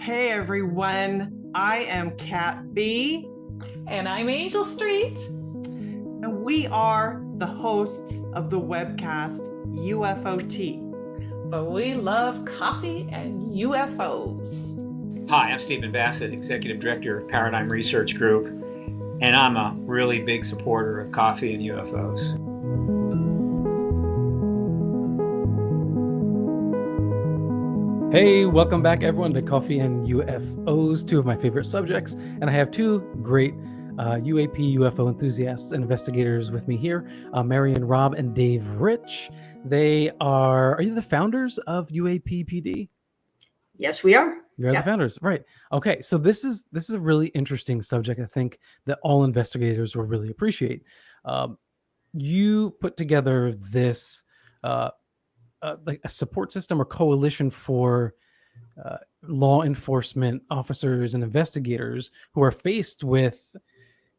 Hey everyone, I am Kat B. And I'm Angel Street. And we are the hosts of the webcast UFOT. But we love coffee and UFOs. Hi, I'm Stephen Bassett, Executive Director of Paradigm Research Group, and I'm a really big supporter of coffee and UFOs. Hey, welcome back everyone to Coffee and UFOs, two of my favorite subjects. And I have two great UAP UFO enthusiasts and investigators with me here, Marianne, Robb, and Dave Rich. They are you the founders of UAP-PD? Yes, we are. You're the founders, right? Okay, so this is a really interesting subject. I think that all investigators will really appreciate. You put together this like a support system or coalition for law enforcement officers and investigators who are faced with,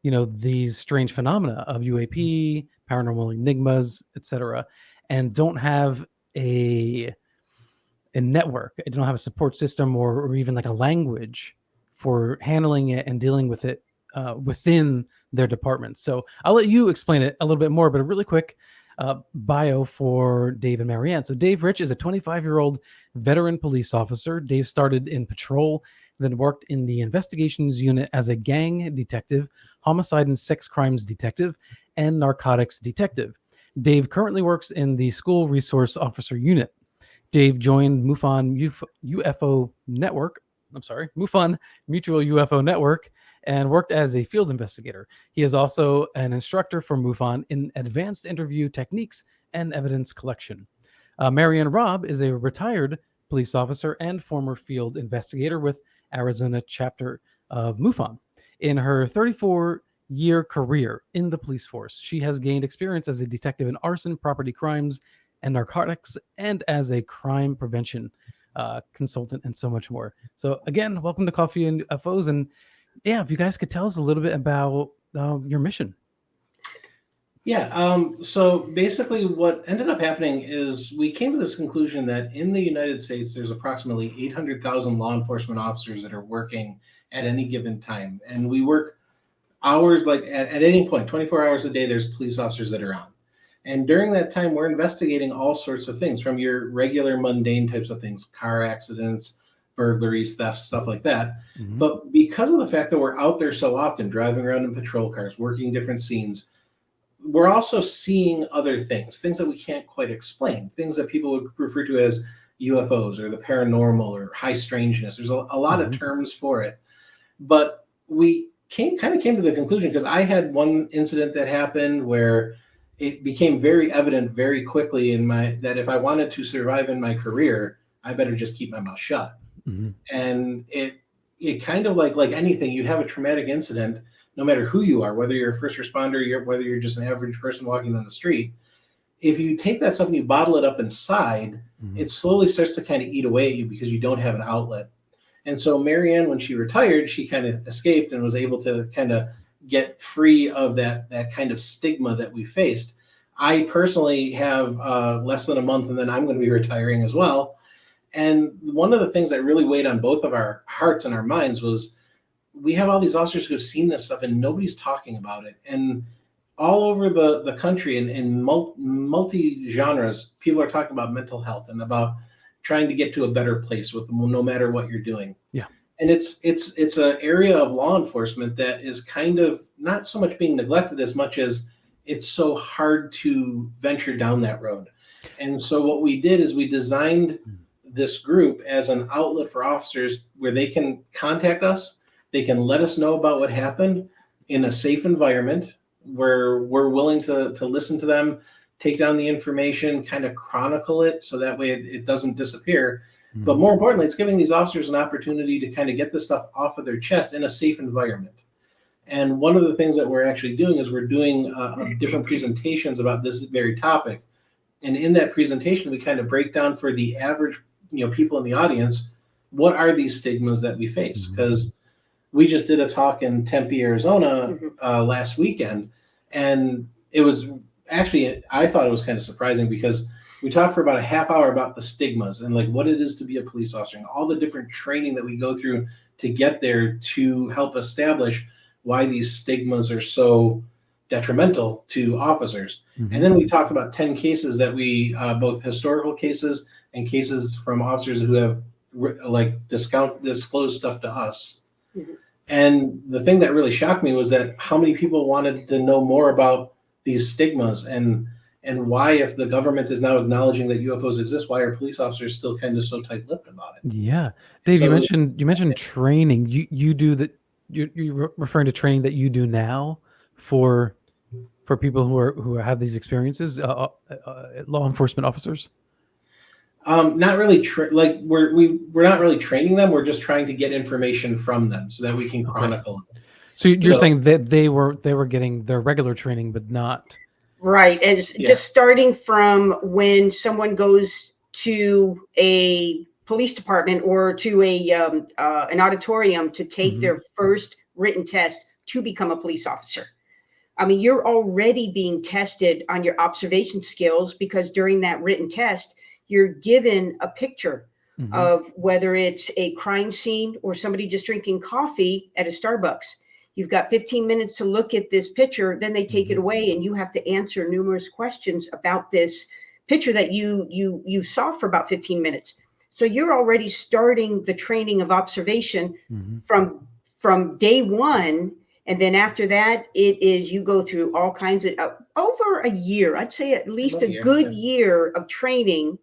these strange phenomena of UAP, paranormal enigmas, etc., and don't have a network. They don't have a support system or even like a language for handling it and dealing with it within their departments. So I'll let you explain it a little bit more, but a really quick bio for Dave and Marianne. So Dave Rich is a 25-year-old veteran police officer. Dave started in patrol, then worked in the investigations unit as a gang detective, homicide and sex crimes detective, and narcotics detective. Dave currently works in the school resource officer unit. Dave joined MUFON Mutual UFO Network and worked as a field investigator. He is also an instructor for MUFON in advanced interview techniques and evidence collection. Marianne Robb is a retired police officer and former field investigator with Arizona chapter of MUFON. In her 34-year career in the police force, she has gained experience as a detective in arson, property crimes, and narcotics, and as a crime prevention consultant, and so much more. So again, welcome to Coffee and UFOs. And yeah, if you guys could tell us a little bit about your mission. Yeah, so basically what ended up happening is we came to this conclusion that in the United States, there's approximately 800,000 law enforcement officers that are working at any given time. And we work hours, like at any point, 24 hours a day, there's police officers that are on. And during that time, we're investigating all sorts of things, from your regular mundane types of things, car accidents, burglaries, thefts, stuff like that. Mm-hmm. But because of the fact that we're out there so often, driving around in patrol cars, working different scenes, we're also seeing other things that we can't quite explain, things that people would refer to as UFOs or the paranormal or high strangeness. There's a lot of terms for it. But we came to the conclusion, because I had one incident that happened where it became very evident very quickly that if I wanted to survive in my career, I better just keep my mouth shut. Mm-hmm. And it kind of like anything, you have a traumatic incident, no matter who you are, whether you're a first responder, whether you're just an average person walking on the street. If you take that stuff and you bottle it up inside, mm-hmm. it slowly starts to kind of eat away at you because you don't have an outlet. And so Marianne, when she retired, she kind of escaped and was able to kind of get free of that kind of stigma that we faced. I personally have less than a month, and then I'm going to be retiring as well. And one of the things that really weighed on both of our hearts and our minds was we have all these officers who have seen this stuff and nobody's talking about it. And all over the country in multi-genres, people are talking about mental health and about trying to get to a better place with them, no matter what you're doing. Yeah. And it's an area of law enforcement that is kind of not so much being neglected as much as it's so hard to venture down that road. And so what we did is we designed this group as an outlet for officers where they can contact us. They can let us know about what happened in a safe environment where we're willing to listen to them, take down the information, kind of chronicle it so that way it doesn't disappear. Mm-hmm. But more importantly, it's giving these officers an opportunity to kind of get this stuff off of their chest in a safe environment. And one of the things that we're actually doing is we're doing different presentations about this very topic. And in that presentation, we kind of break down for the average, people in the audience, what are these stigmas that we face? Because mm-hmm. we just did a talk in Tempe, Arizona last weekend, and it was actually, I thought it was kind of surprising because we talked for about a half hour about the stigmas and like what it is to be a police officer and all the different training that we go through to get there to help establish why these stigmas are so detrimental to officers. Mhm. And then we talked about 10 cases that we, both historical cases and cases from officers who have disclosed stuff to us. Mhm. And the thing that really shocked me was that how many people wanted to know more about these stigmas and why, if the government is now acknowledging that UFOs exist, why are police officers still kind of so tight-lipped about it? Yeah, Dave, So- you mentioned training. You do that. You're referring to training that you do now for people who have these experiences, law enforcement officers. Not really. We're not really training them. We're just trying to get information from them so that we can chronicle it. So you're So- saying that they were getting their regular training, but not. Right. As Yeah. just starting from when someone goes to a police department or to an auditorium to take Mhm. their first written test to become a police officer. I mean, you're already being tested on your observation skills because during that written test, you're given a picture Mhm. of whether it's a crime scene or somebody just drinking coffee at a Starbucks. You've got 15 minutes to look at this picture, then they take it away and you have to answer numerous questions about this picture that you saw for about 15 minutes. So you're already starting the training of observation Mhm. from day one. And then after that, it is you go through all kinds of over a year. I'd say at least About a a year, good yeah. year of training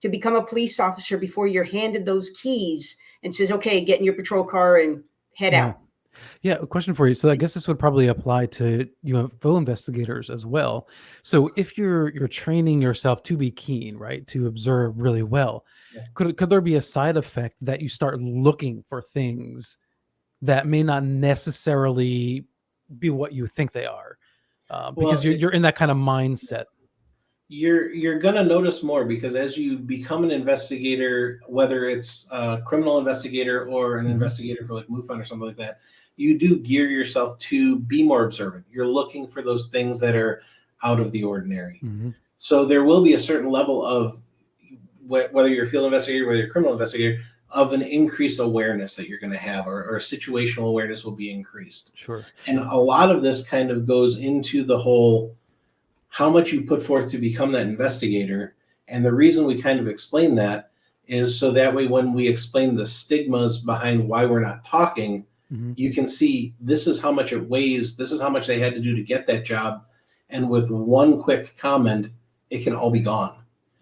to become a police officer before you're handed those keys and says, okay, get in your patrol car and head Yeah. out. Yeah, a question for you. So I guess this would probably apply to UFO investigators as well. So if you're training yourself to be keen, right, to observe really well, Yeah. could there be a side effect that you start looking for things that may not necessarily be what you think they are, because Well, you're in that kind of mindset? You're gonna notice more because as you become an investigator, whether it's a criminal investigator or an Mhm. investigator for like MUFON or something like that, you do gear yourself to be more observant. You're looking for those things that are out of the ordinary. Mhm. So there will be a certain level of whether you're a field investigator, whether you're a criminal investigator, of an increased awareness that you're going to have, or situational awareness will be increased. Sure. And a lot of this kind of goes into the whole how much you put forth to become that investigator. And the reason we kind of explain that is so that way when we explain the stigmas behind why we're not talking, Mhm. you can see this is how much it weighs, this is how much they had to do to get that job. And with one quick comment, it can all be gone.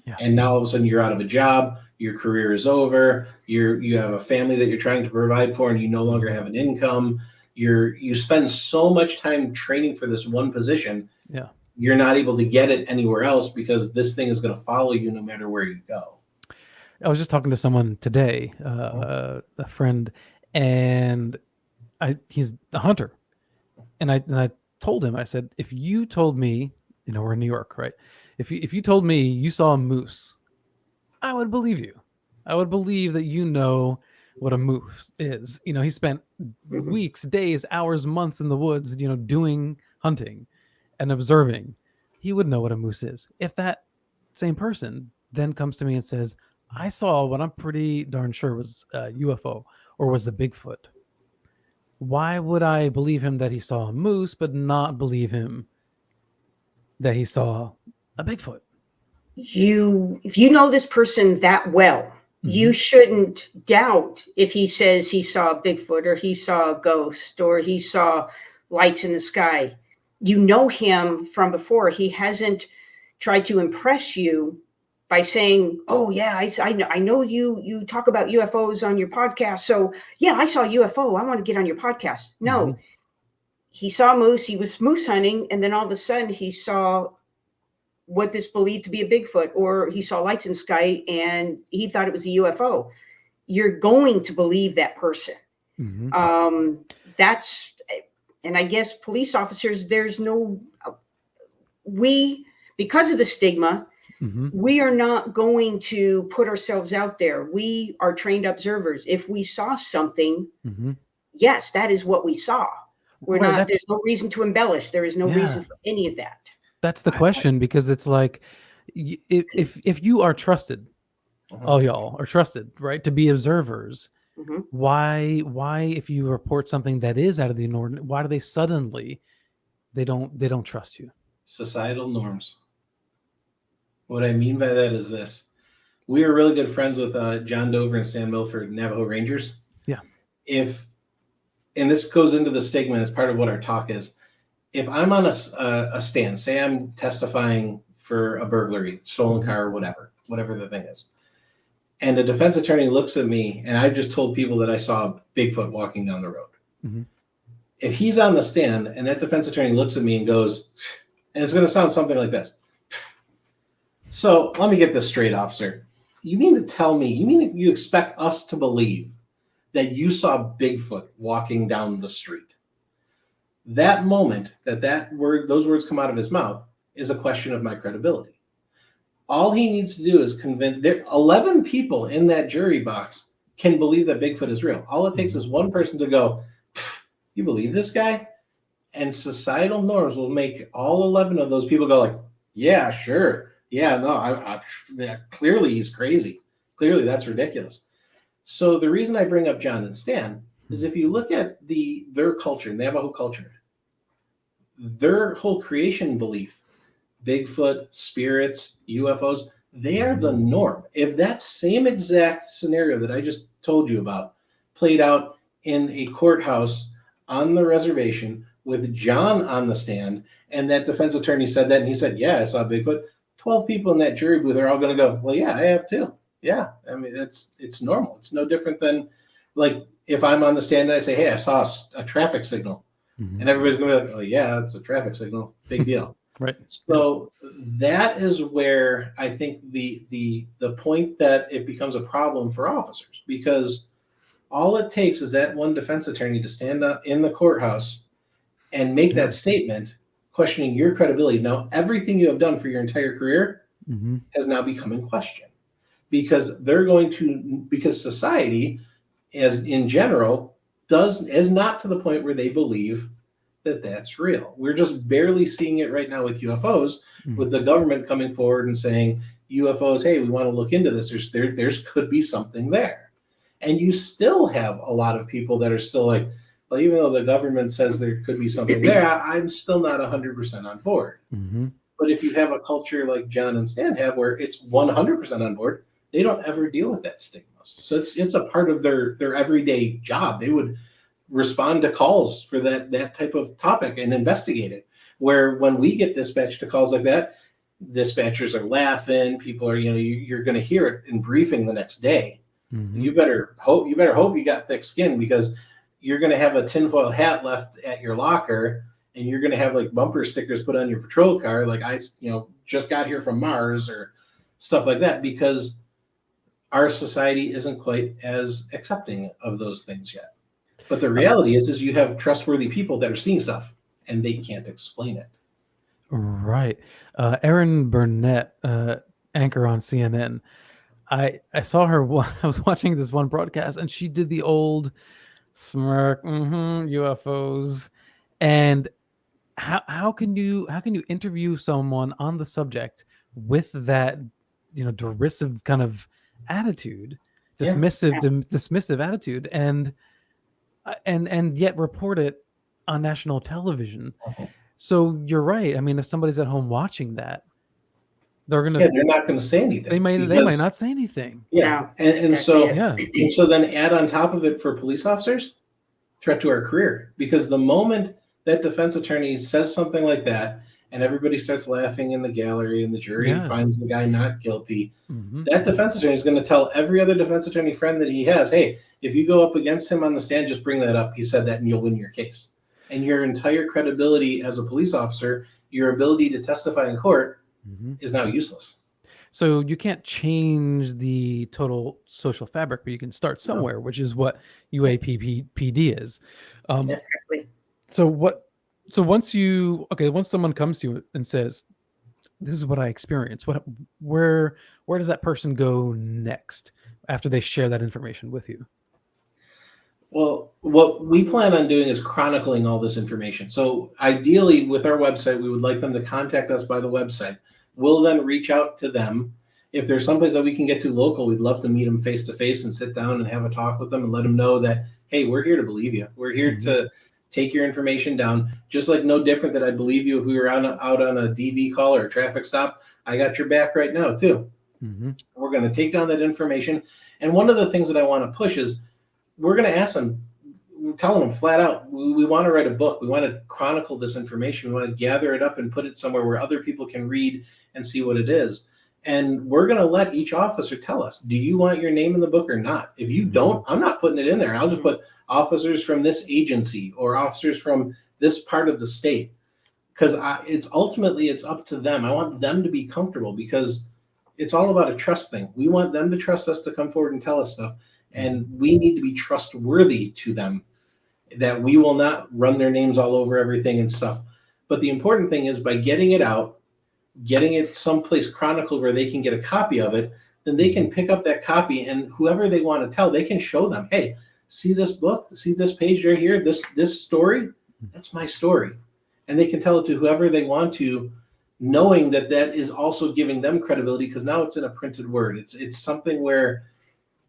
Yeah. And now all of a sudden you're out of a job, your career is over, you have a family that you're trying to provide for, and you no longer have an income. You spend so much time training for this one position. Yeah. You're not able to get it anywhere else because this thing is going to follow you no matter where you go. I was just talking to someone today, a friend, and he's a hunter, and I told him, I said, if you told me, we're in New York, right? If you told me you saw a moose, I would believe you. I would believe that you know what a moose is. He spent weeks, days, hours, months in the woods, doing hunting and observing. He would know what a moose is. If that same person then comes to me and says, I saw what I'm pretty darn sure was a UFO or was a Bigfoot, why would I believe him that he saw a moose but not believe him that he saw a Bigfoot? If you know this person that well, you shouldn't doubt if he says he saw a Bigfoot or he saw a ghost or he saw lights in the sky. You know him from before. He hasn't tried to impress you by saying, oh yeah, I know you talk about UFOs on your podcast. So yeah, I saw a UFO. I want to get on your podcast. No, he saw moose. He was moose hunting. And then all of a sudden he saw what this believed to be a Bigfoot, or he saw lights in the sky and he thought it was a UFO. You're going to believe that person. And I guess police officers, because of the stigma, we are not going to put ourselves out there. We are trained observers. If we saw something, yes, that is what we saw. There's no reason to embellish. There is no reason for any of that. That's the question, because it's like, if you are trusted, all y'all are trusted, right, to be observers. Why if you report something that is out of the ordinary, why do they suddenly they don't trust you? Societal norms. What I mean by that is this. We are really good friends with John Dover and Stan Milford, Navajo Rangers. Yeah. And this goes into the stigma, and it's part of what our talk is. If I'm on a stand, say I'm testifying for a burglary, stolen car, whatever the thing is, and a defense attorney looks at me, and I've just told people that I saw Bigfoot walking down the road. If he's on the stand and that defense attorney looks at me and goes, and it's going to sound something like this. So let me get this straight, officer. You mean to tell me, you expect us to believe that you saw Bigfoot walking down the street? That moment those words come out of his mouth is a question of my credibility. All he needs to do is convince 11 people in that jury box can believe that Bigfoot is real. All it takes is one person to go, you believe this guy? And societal norms will make all 11 of those people go like, yeah, sure. Yeah, no, clearly he's crazy. Clearly that's ridiculous. So the reason I bring up John and Stan is if you look at their culture, Navajo culture, their whole creation belief, Bigfoot, spirits, UFOs, they are the norm. If that same exact scenario that I just told you about played out in a courthouse on the reservation with John on the stand, and that defense attorney said that, and he said, yeah, I saw Bigfoot, 12 people in that jury booth are all going to go, well, yeah, I have too. Yeah, I mean, it's normal. It's no different than like if I'm on the stand and I say, hey, I saw a traffic signal. And everybody's going to be like, oh, yeah, it's a traffic signal. Big deal. Right. So that is where I think the point that it becomes a problem for officers, because all it takes is that one defense attorney to stand up in the courthouse and make that statement questioning your credibility. Now, everything you have done for your entire career has now become in question, because because society, as in general, is not to the point where they believe that that's real. We're just barely seeing it right now with UFOs, with the government coming forward and saying UFOs, hey, we want to look into this. There's could be something there. And you still have a lot of people that are still like, well, even though the government says there could be something there, I'm still not 100% on board. But if you have a culture like John and Stan have, where it's 100% on board, they don't ever deal with that stigma. So it's a part of their everyday job. They would respond to calls for that type of topic and investigate it. Where when we get dispatched to calls like that, dispatchers are laughing. People are, you're going to hear it in briefing the next day. You better hope you got thick skin, because you're going to have a tinfoil hat left at your locker, and you're going to have like bumper stickers put on your patrol car, like I just got here from Mars or stuff like that, because our society isn't quite as accepting of those things yet. But the reality is you have trustworthy people that are seeing stuff and they can't explain it. Right. Erin Burnett, anchor on CNN. I saw her. I was watching this one broadcast, and she did the old smirk, UFOs. And how can you interview someone on the subject with that derisive kind of attitude, dismissive attitude, and yet report it on national television? So you're right. I mean, if somebody's at home watching that, they're not going to say anything. They might not say anything. Yeah, and so then add on top of it for police officers, threat to our career, because the moment that defense attorney says something like that, and everybody starts laughing in the gallery, and the jury finds the guy not guilty, that defense attorney is going to tell every other defense attorney friend that he has, hey, if you go up against him on the stand, just bring that up. He said that, and you'll win your case. And your entire credibility as a police officer, your ability to testify in court, is now useless. So you can't change the total social fabric, but you can start somewhere, which is what UAP-PD is. Exactly. So once someone comes to you and says, this is what I experienced, where does that person go next after they share that information with you? Well, what we plan on doing is chronicling all this information. So ideally, with our website, we would like them to contact us by the website. We'll then reach out to them. If there's someplace that we can get to local, we'd love to meet them face to face and sit down and have a talk with them and let them know that, hey, we're here to believe you. We're here to take your information down, just like no different that I believe you if we were out on a DV call or a traffic stop. I got your back right now too. We're going to take down that information. And one of the things that I want to push is we're going to ask them, we're telling them flat out, we want to write a book. We want to chronicle this information. We want to gather it up and put it somewhere where other people can read and see what it is. And we're going to let each officer tell us, do you want your name in the book or not? If you don't, I'm not putting it in there. I'll just put officers from this agency or officers from this part of the state, because it's ultimately it's up to them. I want them to be comfortable because it's all about a trust thing. We want them to trust us to come forward and tell us stuff. And we need to be trustworthy to them, that we will not run their names all over everything and stuff. But the important thing is by getting it out, getting it someplace chronicled where they can get a copy of it, then they can pick up that copy, and whoever they want to tell, they can show them, hey, see this book, see this page right here, this story, that's my story. And they can tell it to whoever they want to, knowing that that is also giving them credibility, because now it's in a printed word. It's something where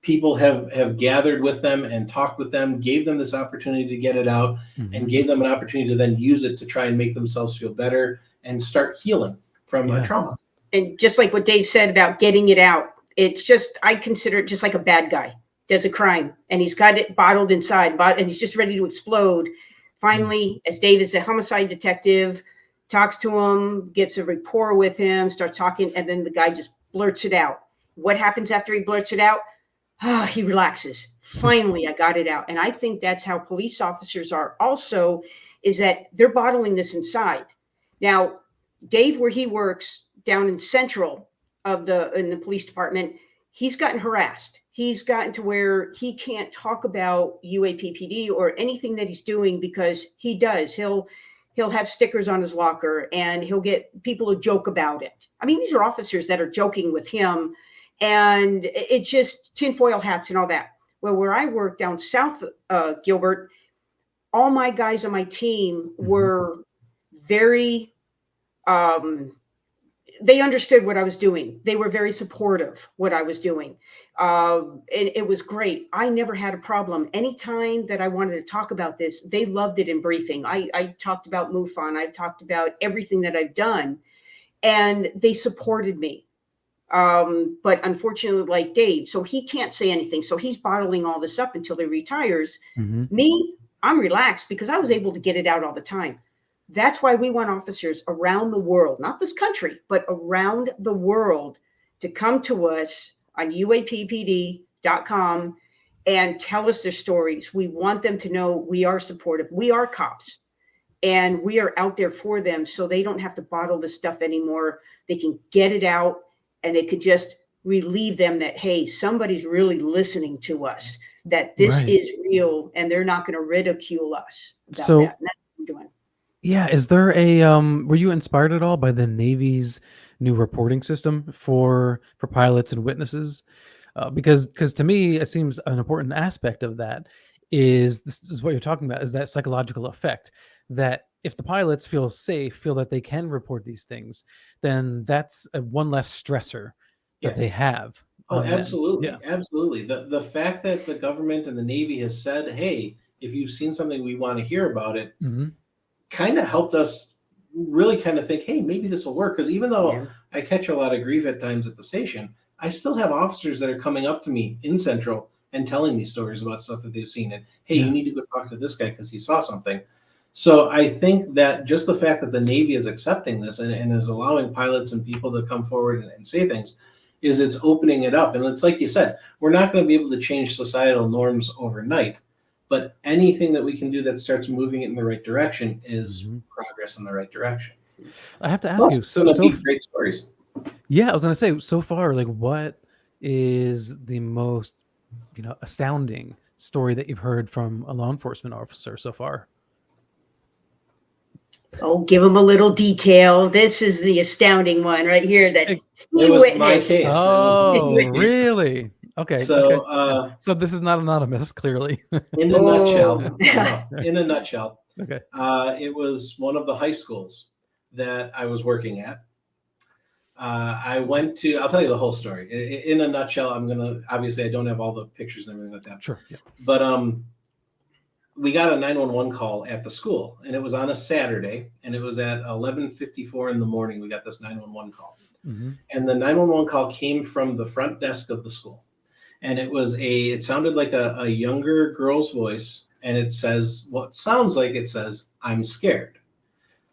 people have gathered with them and talked with them, gave them this opportunity to get it out, and gave them an opportunity to then use it to try and make themselves feel better and start healing from a trauma. And just like what Dave said about getting it out, it's just, I consider it just like a bad guy does a crime and he's got it bottled inside and he's just ready to explode. Finally, as Dave is a homicide detective, talks to him, gets a rapport with him, starts talking, and then the guy just blurts it out. What happens after he blurts it out? He relaxes. Finally, I got it out. And I think that's how police officers are also, is that they're bottling this inside. Now, Dave, where he works down in central in the police department, he's gotten harassed. He's gotten to where he can't talk about UAP-PD or anything that he's doing because he does. He'll have stickers on his locker and he'll get people to joke about it. I mean, these are officers that are joking with him, and it's just tinfoil hats and all that. Well, where I work down south, Gilbert, all my guys on my team were very, they understood what I was doing. They were very supportive what I was doing. And it was great. I never had a problem. Anytime that I wanted to talk about this, they loved it in briefing. I talked about MUFON. I've talked about everything that I've done, and they supported me. But unfortunately, like Dave, so he can't say anything. So he's bottling all this up until he retires. Me, I'm relaxed because I was able to get it out all the time. That's why we want officers around the world, not this country, but around the world, to come to us on UAP-PD.com and tell us their stories. We want them to know we are supportive. We are cops, and we are out there for them, so they don't have to bottle this stuff anymore. They can get it out, and it could just relieve them that, hey, somebody's really listening to us, that this is real, and they're not going to ridicule us about that. And that's what I'm doing. Yeah, is there a were you inspired at all by the Navy's new reporting system for pilots and witnesses? Because to me, it seems an important aspect of that is this is what you're talking about, is that psychological effect, that if the pilots feel safe, feel that they can report these things, then that's one less stressor that they have. Oh, absolutely. Absolutely. The fact that the government and the Navy has said, hey, if you've seen something, we want to hear about it, kind of helped us really kind of think, hey, maybe this will work. Because even though I catch a lot of grief at times at the station, I still have officers that are coming up to me in Central and telling me stories about stuff that they've seen. And, hey, you need to go talk to this guy because he saw something. So I think that just the fact that the Navy is accepting this and is allowing pilots and people to come forward and say things, is it's opening it up. And it's like you said, we're not going to be able to change societal norms overnight. But anything that we can do that starts moving it in the right direction is progress in the right direction. I have to ask you, so great stories. Yeah, I was gonna say, so far, like, what is the most, astounding story that you've heard from a law enforcement officer so far? Oh, give them a little detail. This is the astounding one right here that he was witnessed. my case. Oh, really? Okay. So, so this is not anonymous, clearly. in a nutshell, in a nutshell, Okay. It was one of the high schools that I was working at. I'll tell you the whole story. In a nutshell, obviously I don't have all the pictures and everything like that. Sure. Yeah. But we got a 911 call at the school, and it was on a Saturday, and it was at 11:54 in the morning. We got this 911 call. Mm-hmm. And the 911 call came from the front desk of the school. And it sounded like a younger girl's voice. And it says, I'm scared.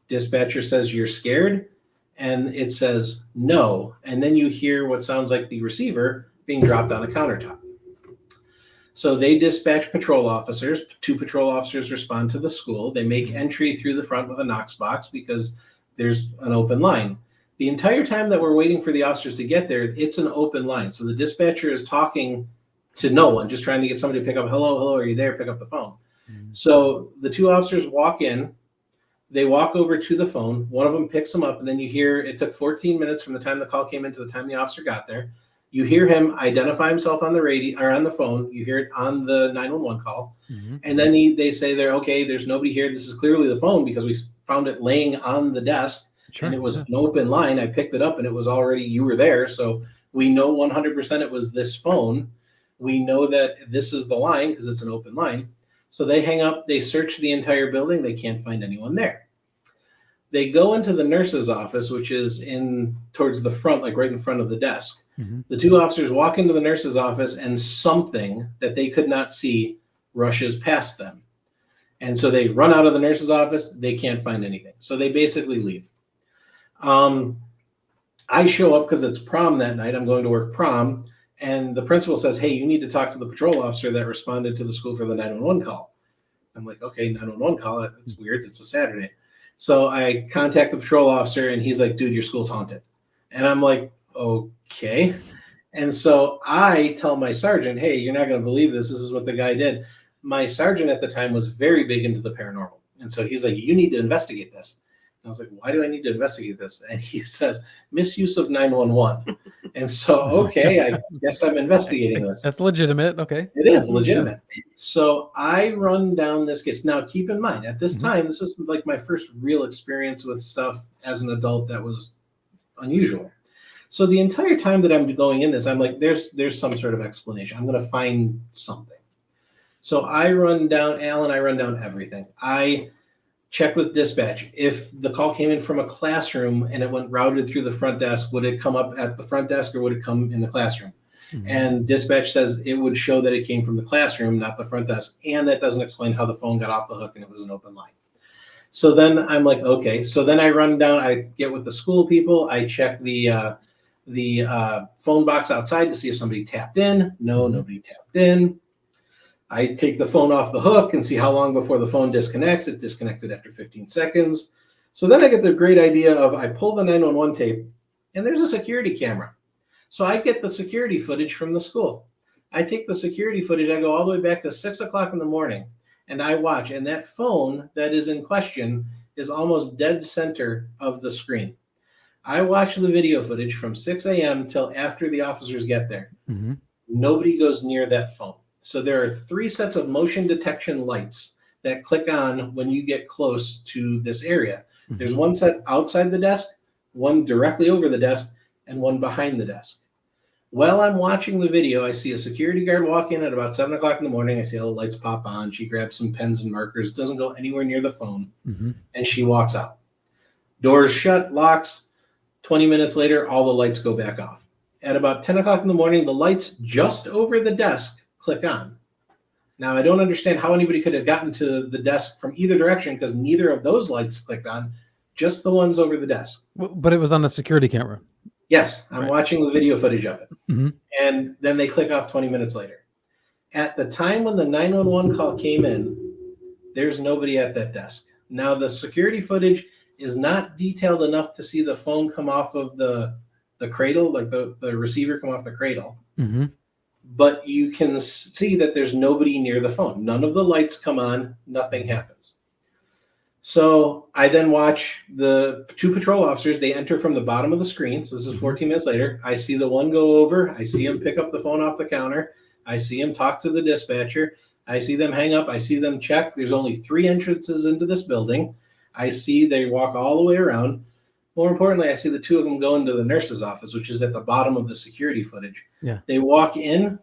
Dispatcher says, you're scared? And it says, no. And then you hear what sounds like the receiver being dropped on a countertop. So they dispatch patrol officers. 2 patrol officers respond to the school. They make entry through the front with a Knox box because there's an open line. The entire time that we're waiting for the officers to get there, it's an open line. So the dispatcher is talking to no one, just trying to get somebody to pick up, hello, are you there? Pick up the phone. Mm-hmm. So the 2 officers walk in. They walk over to the phone. One of them picks them up, and then you hear it took 14 minutes from the time the call came in to the time the officer got there. You hear him identify himself on the radio or on the phone. You hear it on the 911 call. Mm-hmm. And then they say there's nobody here. This is clearly the phone because we found it laying on the desk. Sure. And it was an open line. I picked it up and it was already, you were there. So we know 100% it was this phone. We know that this is the line because it's an open line. So they hang up, they search the entire building. They can't find anyone there. They go into the nurse's office, which is towards the front, like right in front of the desk. Mm-hmm. The 2 officers walk into the nurse's office and something that they could not see rushes past them. And so they run out of the nurse's office. They can't find anything. So they basically leave. I show up because it's prom that night. I'm going to work prom. And the principal says, hey, you need to talk to the patrol officer that responded to the school for the 911 call. I'm like, okay, 911 call. That's weird. It's a Saturday. So I contact the patrol officer and he's like, dude, your school's haunted. And I'm like, okay. And so I tell my sergeant, hey, you're not going to believe this. This is what the guy did. My sergeant at the time was very big into the paranormal. And so he's like, you need to investigate this. And I was like, why do I need to investigate this? And he says, misuse of 911. And so, okay, I guess I'm investigating this. That's legitimate. Okay. It is legitimate. So I run down this case. Now, keep in mind, at this time, this is like my first real experience with stuff as an adult that was unusual. So the entire time that I'm going in this, I'm like, there's some sort of explanation. I'm going to find something. So I run down everything. I check with dispatch. If the call came in from a classroom and it went routed through the front desk, would it come up at the front desk or would it come in the classroom? Mm-hmm. And dispatch says it would show that it came from the classroom, not the front desk. And that doesn't explain how the phone got off the hook and it was an open line. So then I'm like, okay. So then I run down, I get with the school people. I check the phone box outside to see if somebody tapped in. No, nobody tapped in. I take the phone off the hook and see how long before the phone disconnects. It disconnected after 15 seconds. So then I get the great idea of I pull the 911 tape and there's a security camera. So I get the security footage from the school. I take the security footage. I go all the way back to 6 o'clock in the morning and I watch. And that phone that is in question is almost dead center of the screen. I watch the video footage from 6 a.m. till after the officers get there. Mm-hmm. Nobody goes near that phone. So there are 3 sets of motion detection lights that click on when you get close to this area. Mm-hmm. There's one set outside the desk, one directly over the desk, and one behind the desk. While I'm watching the video, I see a security guard walk in at about 7 o'clock in the morning. I see all the lights pop on. She grabs some pens and markers, doesn't go anywhere near the phone, and she walks out. Doors shut, locks. 20 minutes later, all the lights go back off. At about 10 o'clock in the morning, the lights just over the desk click on. Now, I don't understand how anybody could have gotten to the desk from either direction because neither of those lights clicked on, just the ones over the desk. But it was on the security camera. Yes, I'm watching the video footage of it. Mm-hmm. And then they click off 20 minutes later. At the time when the 911 call came in, there's nobody at that desk. Now, the security footage is not detailed enough to see the phone come off of the cradle, like the receiver come off the cradle. Mm-hmm. But you can see that there's nobody near the phone. None of the lights come on. Nothing happens. So I then watch the 2 patrol officers. They enter from the bottom of the screen. So this is 14 minutes later. I see the one go over. I see him pick up the phone off the counter. I see him talk to the dispatcher. I see them hang up. I see them check. There's only 3 entrances into this building. I see they walk all the way around. More importantly, I see the two of them go into the nurse's office, which is at the bottom of the security footage. Yeah. They walk in.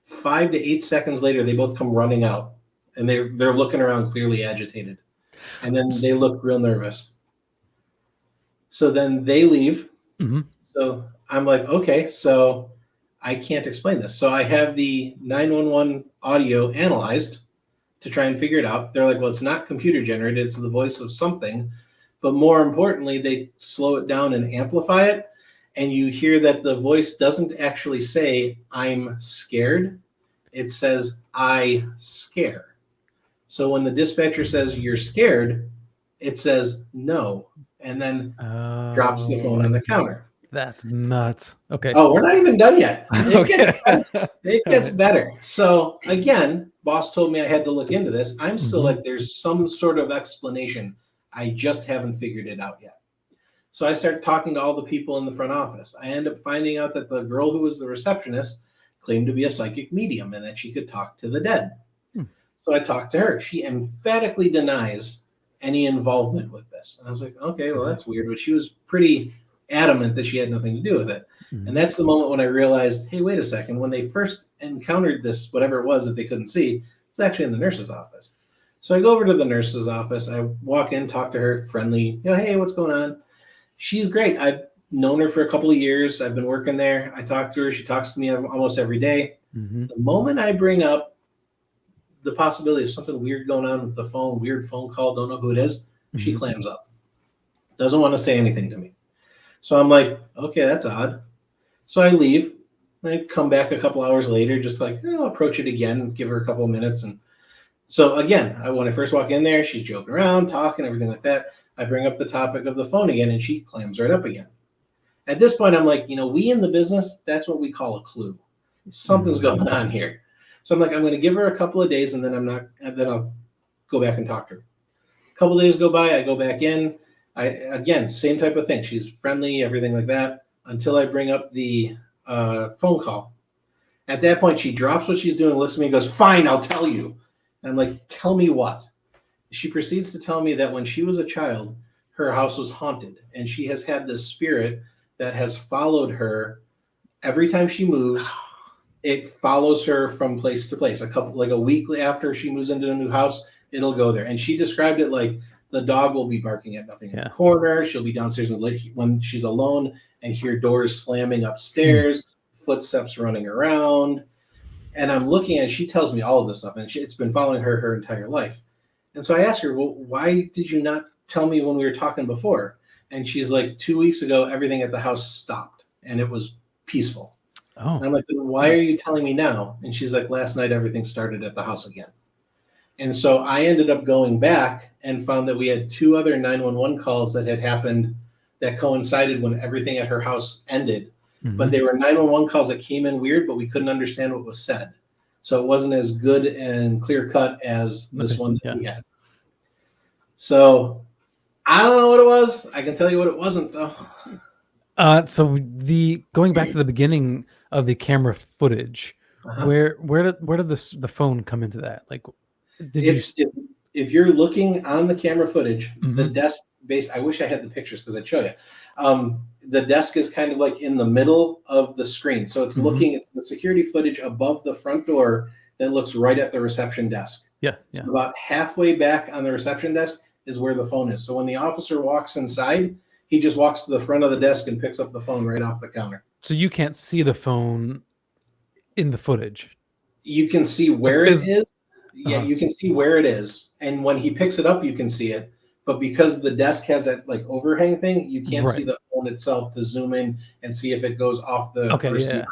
5 to 8 seconds later, they both come running out, and they're looking around, clearly agitated, and then they look real nervous. So then they leave. Mm-hmm. So I'm like, okay, so I can't explain this. So I have the 911 audio analyzed to try and figure it out. They're like, well, it's not computer generated, it's the voice of something. But more importantly, they slow it down and amplify it. And you hear that the voice doesn't actually say, I'm scared. It says, I scare. So when the dispatcher says, you're scared, it says, no. And then drops the phone on the counter. That's nuts. Okay. Oh, we're not even done yet. Okay. It gets better. So again, boss told me I had to look into this. I'm still Mhm. like, there's some sort of explanation. I just haven't figured it out yet. So I start talking to all the people in the front office. I end up finding out that the girl who was the receptionist claimed to be a psychic medium and that she could talk to the dead. So I talked to her. She emphatically denies any involvement with this. And I was like, okay, well, that's weird. But she was pretty adamant that she had nothing to do with it. And that's the moment when I realized, hey, wait a second. When they first encountered this, whatever it was that they couldn't see, it was actually in the nurse's office. So I go over to the nurse's office. I walk in, talk to her, friendly, hey, what's going on? She's great. I've known her for a couple of years. I've been working there. I talk to her. She talks to me almost every day. Mm-hmm. The moment I bring up the possibility of something weird going on with the phone, weird phone call, don't know who it is, she clams up. Doesn't want to say anything to me. So I'm like, okay, that's odd. So I leave. I come back a couple hours later, just like, I'll approach it again, give her a couple of minutes. And so again, when I first walk in there, she's joking around, talking, everything like that. I bring up the topic of the phone again, and she clams right up again. At this point, I'm like, we in the business, that's what we call a clue. Something's going on here. So I'm like, I'm going to give her a couple of days, and then I'll go back and talk to her. A couple of days go by, I go back in. Again, same type of thing. She's friendly, everything like that, until I bring up the phone call. At that point, she drops what she's doing, looks at me, and goes, fine, I'll tell you. And I'm like, tell me what? She proceeds to tell me that when she was a child, her house was haunted, and she has had this spirit that has followed her every time she moves. It follows her from place to place. A week after she moves into a new house, it'll go there. And she described it like the dog will be barking at nothing in the corner. She'll be downstairs when she's alone and hear doors slamming upstairs, footsteps running around. And I'm looking at it, she tells me all of this stuff, and it's been following her entire life. And so I asked her, well, why did you not tell me when we were talking before? And she's like, 2 weeks ago, everything at the house stopped, and it was peaceful. Oh. And I'm like, why are you telling me now? And she's like, last night, everything started at the house again. And so I ended up going back and found that we had 2 other 911 calls that had happened that coincided when everything at her house ended. Mm-hmm. But they were 911 calls that came in weird, but we couldn't understand what was said. So it wasn't as good and clear cut as this one that we had. So I don't know what it was. I can tell you what it wasn't, though. So going back to the beginning of the camera footage, where did the phone come into that? Like, if you're looking on the camera footage, the desk base. I wish I had the pictures because I'd show you. The desk is kind of like in the middle of the screen, so it's looking at the security footage above the front door that looks right at the reception desk. Yeah. So about halfway back on the reception desk is where the phone is. So when the officer walks inside, he just walks to the front of the desk and picks up the phone right off the counter. So you can't see the phone in the footage. You can see where it is. Yeah, you can see where it is. And when he picks it up, you can see it. But because the desk has that like overhang thing, you can't see the phone itself to zoom in and see if it goes off the receiver.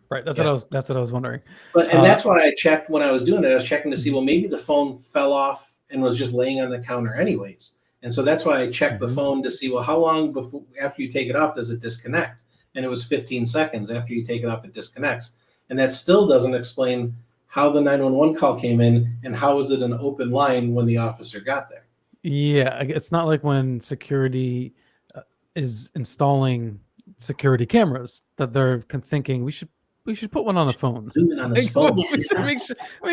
Right. That's what I was wondering. But that's why I checked when I was doing it. I was checking to see, well, maybe the phone fell off and was just laying on the counter anyways. And so that's why I checked the phone to see, well, how long after you take it off does it disconnect? And it was 15 seconds after you take it off, it disconnects. And that still doesn't explain how the 911 call came in and how was it an open line when the officer got there. Yeah, it's not like when security is installing security cameras that they're thinking we should we should put one on the phone. Zoom in on this phone. We should make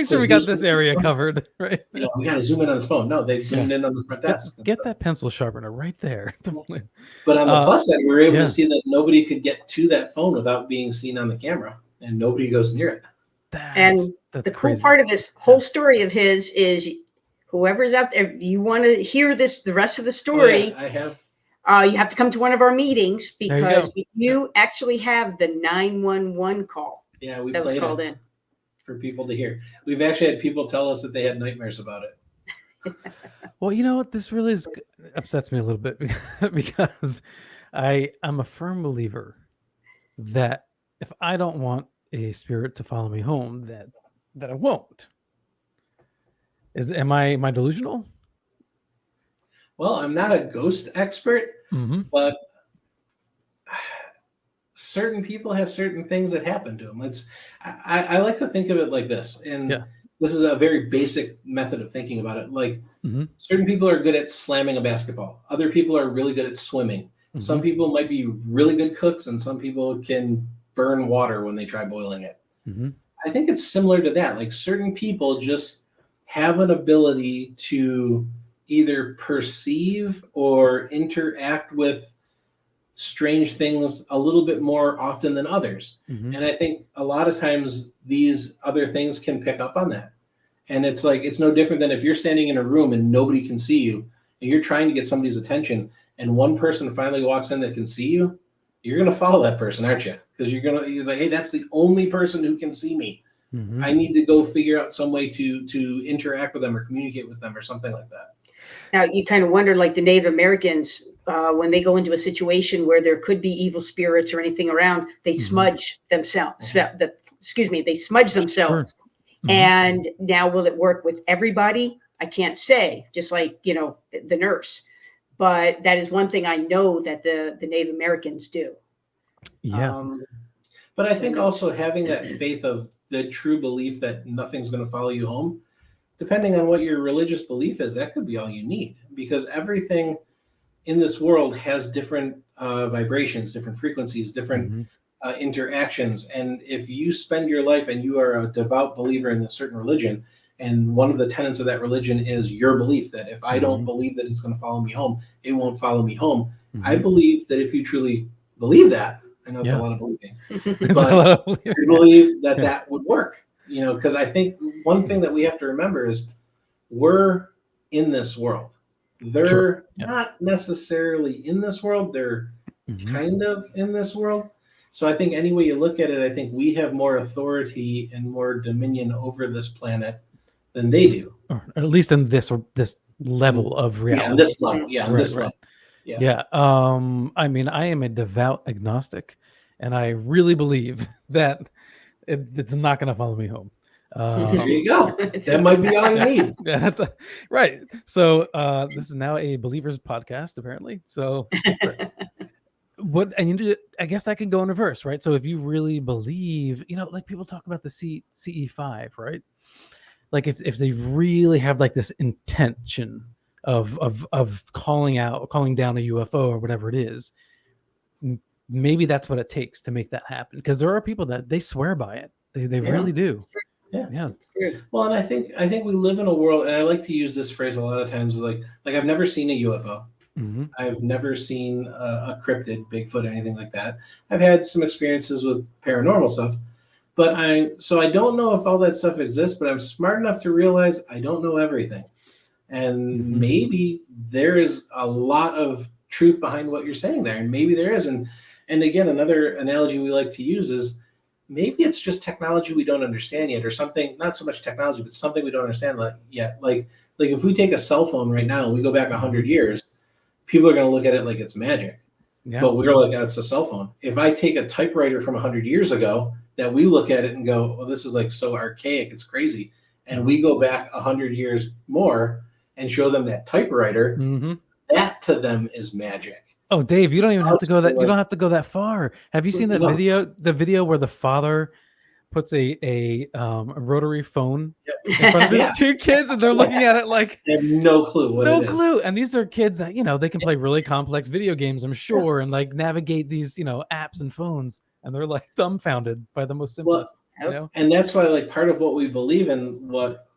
sure we got this area covered, right? We got to zoom in on this phone. No, they zoomed in on the front desk. Get that pencil sharpener right there. But on the plus side, we were able yeah. to see that nobody could get to that phone without being seen on the camera, and nobody goes near it. That's the crazy. cool part of this whole story of his is, whoever's out there, if you want to hear the rest of the story, I have. You have to come to one of our meetings, because you you actually have the 911 call. Yeah, we that was played called it in for people to hear. We've actually had people tell us that they had nightmares about it. Well, you know what? This really upsets me a little bit because I'm a firm believer that if I don't want a spirit to follow me home, that I won't. Am I delusional? Well, I'm not a ghost expert, but certain people have certain things that happen to them. I like to think of it like this, and this is a very basic method of thinking about it. Like certain people are good at slamming a basketball. Other people are really good at swimming. Some people might be really good cooks, and some people can burn water when they try boiling it. I think it's similar to that. Like certain people just have an ability to either perceive or interact with strange things a little bit more often than others. And I think a lot of times these other things can pick up on that. And it's like, it's no different than if you're standing in a room and nobody can see you, and you're trying to get somebody's attention, and one person finally walks in that can see you, you're going to follow that person, aren't you? Because you're like, hey, that's the only person who can see me. I need to go figure out some way to interact with them or communicate with them or something like that. Now, you kind of wonder, like the Native Americans, when they go into a situation where there could be evil spirits or anything around, they smudge themselves. They smudge themselves. Sure. And now, will it work with everybody? I can't say, just like, the nurse. But that is one thing I know that the Native Americans do. Yeah. But I think also having that faith of the true belief that nothing's going to follow you home, depending on what your religious belief is, that could be all you need, because everything in this world has different vibrations, different frequencies, different interactions. And if you spend your life and you are a devout believer in a certain religion, and one of the tenets of that religion is your belief that if I don't believe that it's going to follow me home, it won't follow me home. I believe that if you truly believe that, I know it's a lot of believing, but I believe that that would work, because I think one thing that we have to remember is we're in this world. They're not necessarily in this world. They're kind of in this world. So I think any way you look at it, I think we have more authority and more dominion over this planet than they do. Or at least in this level of reality. Yeah, on this level. Yeah, on this level. Yeah. I mean, I am a devout agnostic, and I really believe that it's not going to follow me home. There you go. That might be all you need. Right. So this is now a believers podcast, apparently. So I guess that can go in reverse, right? So if you really believe, like people talk about the CE5, right? Like if they really have like this intention of calling down a UFO or whatever it is, maybe that's what it takes to make that happen. Because there are people that they swear by it. They really do. Yeah. Well, and I think we live in a world, and I like to use this phrase a lot of times, is like I've never seen a UFO. I've never seen a cryptid, Bigfoot, anything like that. I've had some experiences with paranormal stuff, but I don't know if all that stuff exists, but I'm smart enough to realize I don't know everything. And maybe there is a lot of truth behind what you're saying there. And maybe there is. And again, another analogy we like to use is maybe it's just technology we don't understand yet, or something, not so much technology, but something we don't understand yet. Like if we take a cell phone right now and we go back 100 years, people are going to look at it like it's magic. Yeah. But we're like, it's a cell phone. If I take a typewriter from 100 years ago, that we look at it and go, well, this is like so archaic, it's crazy. And we go back 100 years more and show them that typewriter, that to them is magic. Oh, Dave, you don't even have to go that. You don't have to go that far. Have you seen that video? The video where the father puts a rotary phone in front of his two kids, and they're looking at it like they have no clue what it is. No clue. And these are kids that they can play really complex video games, I'm sure, and like navigate these apps and phones. and they're like dumbfounded by the most Well, simplest. You know? and that's why, like, part of what we believe in, what,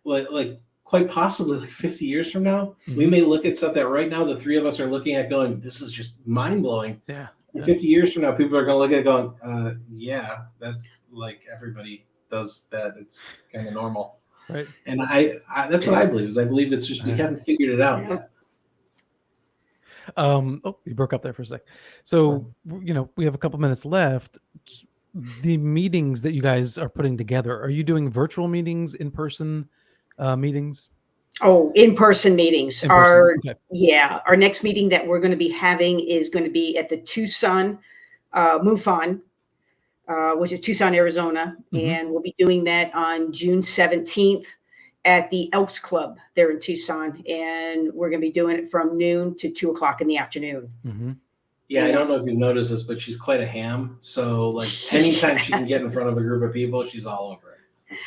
like quite possibly like 50 years from now, we may look at stuff that right now the three of us are looking at going, this is just mind blowing. Yeah. And 50 years from now, people are going to look at it going, yeah, that's like everybody does that. It's kind of normal. Right. And I that's what I believe is I believe it's just we haven't figured it out yet. Oh, you broke up there for a sec. So, we have a couple minutes left. The meetings that you guys are putting together, are you doing virtual meetings, in-person meetings? Oh, in-person meetings. In person, okay. Our next meeting that we're going to be having is going to be at the Tucson MUFON, which is Tucson, Arizona. And we'll be doing that on June 17th at the Elks Club there in Tucson. And we're going to be doing it from noon to 2:00 in the afternoon. Yeah, I don't know if you've noticed this, but she's quite a ham. So, like, anytime she can get in front of a group of people, she's all over it.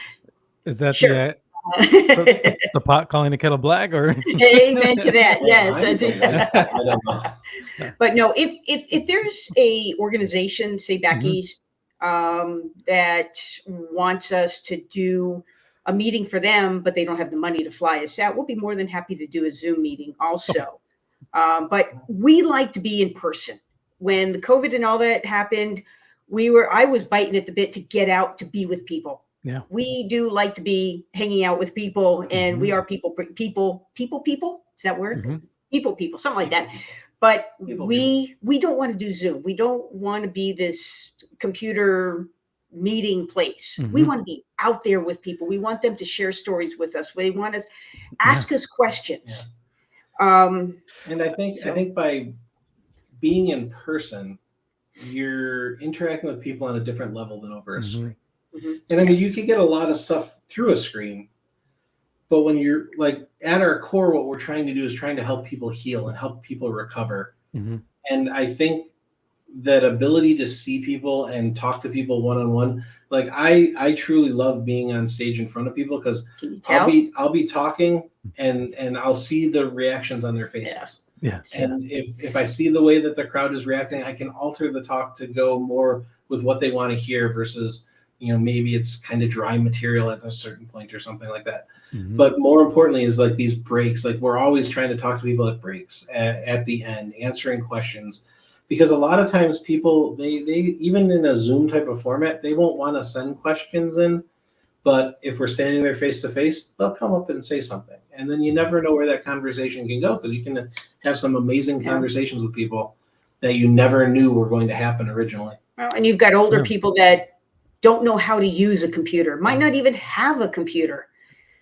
Is that Sure. the pot calling the kettle black, or Amen to that? Yes. I don't know. But no, if there's a organization, say back east, that wants us to do a meeting for them, but they don't have the money to fly us out, we'll be more than happy to do a Zoom meeting also. But we like to be in person. When the COVID and all that happened, I was biting at the bit to get out to be with people. Yeah. We do like to be hanging out with people, and we are people. Is that word? People, something like that. But we don't want to do Zoom. We don't want to be this computer meeting place. We want to be out there with people. We want them to share stories with us. They want us ask us questions. And I think by being in person, you're interacting with people on a different level than over a screen. And I mean, you can get a lot of stuff through a screen, but when you're like at our core, what we're trying to do is trying to help people heal and help people recover. And I think that ability to see people and talk to people one-on-one, like I truly love being on stage in front of people, because I'll be talking and I'll see the reactions on their faces. Yeah. And if I see the way that the crowd is reacting, I can alter the talk to go more with what they want to hear versus, maybe it's kind of dry material at a certain point or something like that. But more importantly is like these breaks. Like, we're always trying to talk to people at breaks, at the end, answering questions. Because a lot of times people, they even in a Zoom type of format, they won't want to send questions in. But if we're standing there face to face, they'll come up and say something. And then you never know where that conversation can go, because you can have some amazing conversations with people that you never knew were going to happen originally. Well, and you've got older people that don't know how to use a computer, might not even have a computer.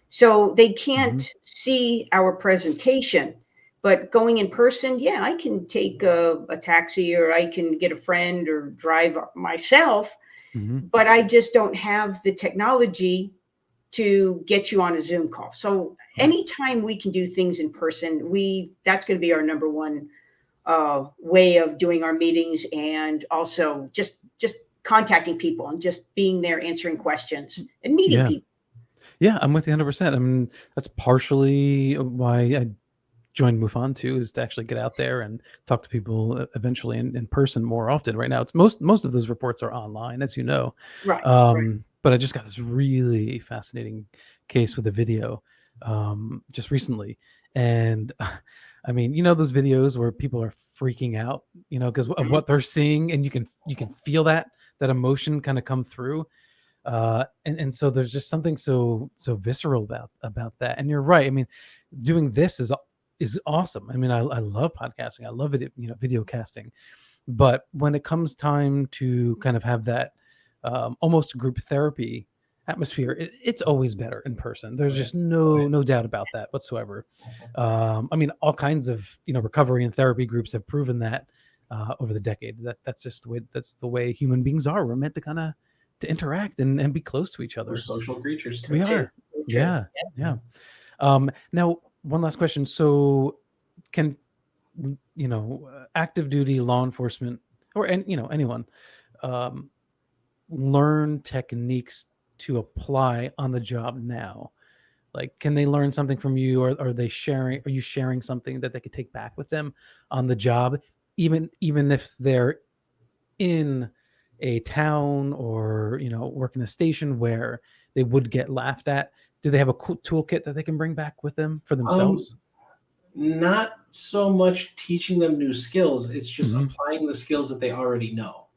So they can't see our presentation. But going in person, I can take a taxi, or I can get a friend, or drive myself. But I just don't have the technology to get you on a Zoom call. So anytime we can do things in person, that's going to be our number one way of doing our meetings, and also just contacting people and just being there, answering questions and meeting people. Yeah, I'm with you 100%. I mean, that's partially why I joined MUFON too, is to actually get out there and talk to people eventually in person more often. Right now, it's most of those reports are online, as you know. Right. But I just got this really fascinating case with a video just recently, and I mean, those videos where people are freaking out, because of what they're seeing, and you can feel that emotion kind of come through. And so there's just something so visceral about that. And you're right. I mean, doing this is awesome. I mean, I love podcasting. I love it, video casting. But when it comes time to kind of have that almost group therapy atmosphere, it's always better in person. There's just no doubt about that whatsoever. I mean, all kinds of recovery and therapy groups have proven that over the decade. That's just the way human beings are. We're meant to kind of to interact and be close to each other. We're social creatures. We are. Yeah. Now, one last question. So can, active duty law enforcement, or anyone, learn techniques to apply on the job now? Like, can they learn something from you, or are you sharing something that they could take back with them on the job, even if they're in a town or, work in a station where they would get laughed at, do they have a cool toolkit that they can bring back with them for themselves? Not so much teaching them new skills. It's just Mhm. applying the skills that they already know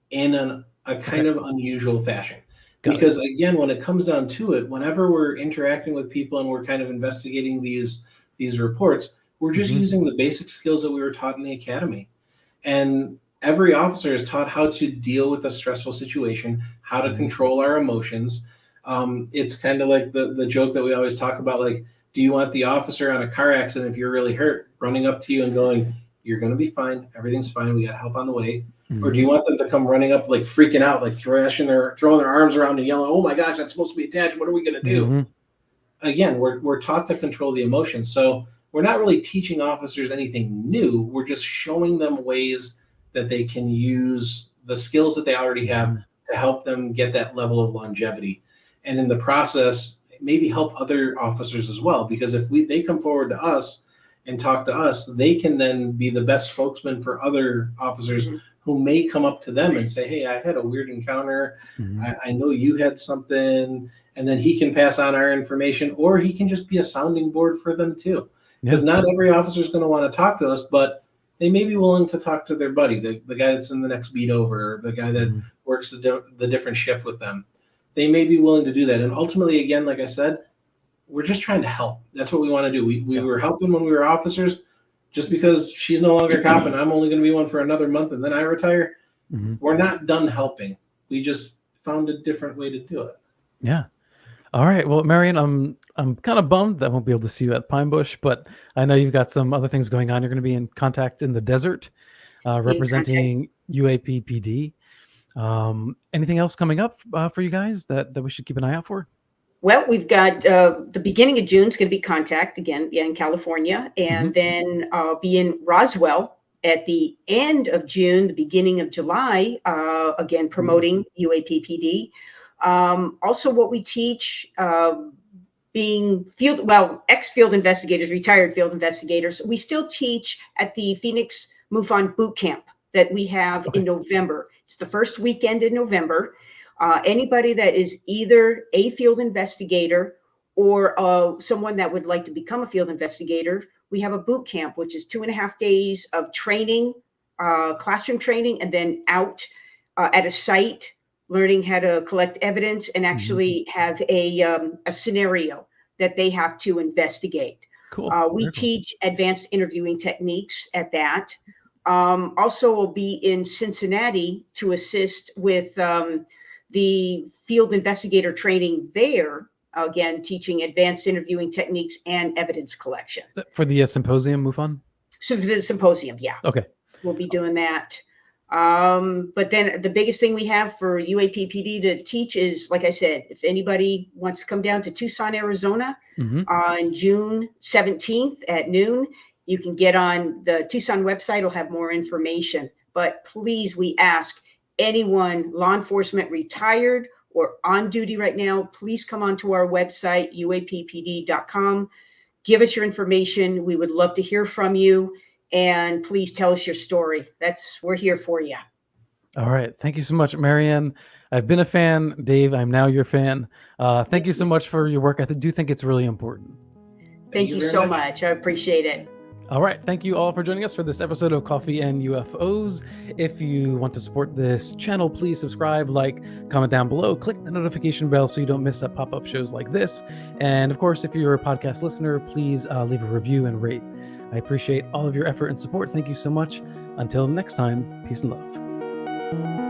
in a kind of unusual fashion. Got it. Because again, when it comes down to it, whenever we're interacting with people and we're kind of investigating these reports, we're just Mhm. using the basic skills that we were taught in the academy. And every officer is taught how to deal with a stressful situation, how to Mhm. control our emotions. It's kind of like the joke that we always talk about, like, do you want the officer on a car accident, if you're really hurt, running up to you and going, "You're going to be fine. Everything's fine. We got help on the way." Or do Mhm. you want them to come running up, like freaking out, like throwing their arms around and yelling, "Oh my gosh, that's supposed to be attached. What are we going to do?" Mhm. Again, we're taught to control the emotions. So we're not really teaching officers anything new. We're just showing them ways that they can use the skills that they already have Mhm. to help them get that level of longevity. And in the process, maybe help other officers as well. Because if they come forward to us and talk to us, they can then be the best spokesman for other officers Mhm. who may come up to them and say, "Hey, I had a weird encounter. Mhm. I know you had something," and then he can pass on our information, or he can just be a sounding board for them too. Yeah. Because not every officer is going to want to talk to us, but they may be willing to talk to their buddy, the guy that's in the next beat over, the guy that Mhm. works the different shift with them. They may be willing to do that. And ultimately, again, like I said, we're just trying to help. That's what we want to do. We Yeah. were helping when we were officers. Just because she's no longer a cop and I'm only going to be one for another month and then I retire, Mhm. we're not done helping. We just found a different way to do it. Yeah. All right. Well, Marion, I'm kind of bummed that I won't be able to see you at Pine Bush, but I know you've got some other things going on. You're going to be in contact in the desert, In contact. representing UAP-PD. Anything else coming up for you guys that we should keep an eye out for? Well, we've got the beginning of June is going to be contact again, yeah, in California, Mhm. and then be in Roswell at the end of June, the beginning of July, again promoting UAPPD. Also, what we teach, being ex-field investigators, retired field investigators, we still teach at the Phoenix MUFON boot camp that we have in Okay. November. It's the first weekend in November. Anybody that is either a field investigator or someone that would like to become a field investigator, we have a boot camp, which is 2.5 days of training, classroom training, and then out at a site, learning how to collect evidence and Mhm. actually have a scenario that they have to investigate. Cool. We Very cool. teach advanced interviewing techniques at that. Also, will be in Cincinnati to assist with the field investigator training there. Again, teaching advanced interviewing techniques and evidence collection. For the symposium, move on. So for the symposium, yeah, Okay. we'll be doing that. But then the biggest thing we have for UAPPD to teach is, like I said, if anybody wants to come down to Tucson, Arizona Mhm. on June 17th at noon, you can get on the Tucson website. It'll have more information. But please, we ask anyone, law enforcement retired or on duty right now, please come onto our website, uappd.com. Give us your information. We would love to hear from you. And please tell us your story. We're here for you. All right. Thank you so much, Marianne. I've been a fan. Dave, I'm now your fan. Thank you so much for your work. I do think it's really important. Thank you very so much. I appreciate it. All right. Thank you all for joining us for this episode of Coffee and UFOs. If you want to support this channel, please subscribe, like, comment down below, click the notification bell so you don't miss up pop-up shows like this. And of course, if you're a podcast listener, please leave a review and rate. I appreciate all of your effort and support. Thank you so much. Until next time, peace and love.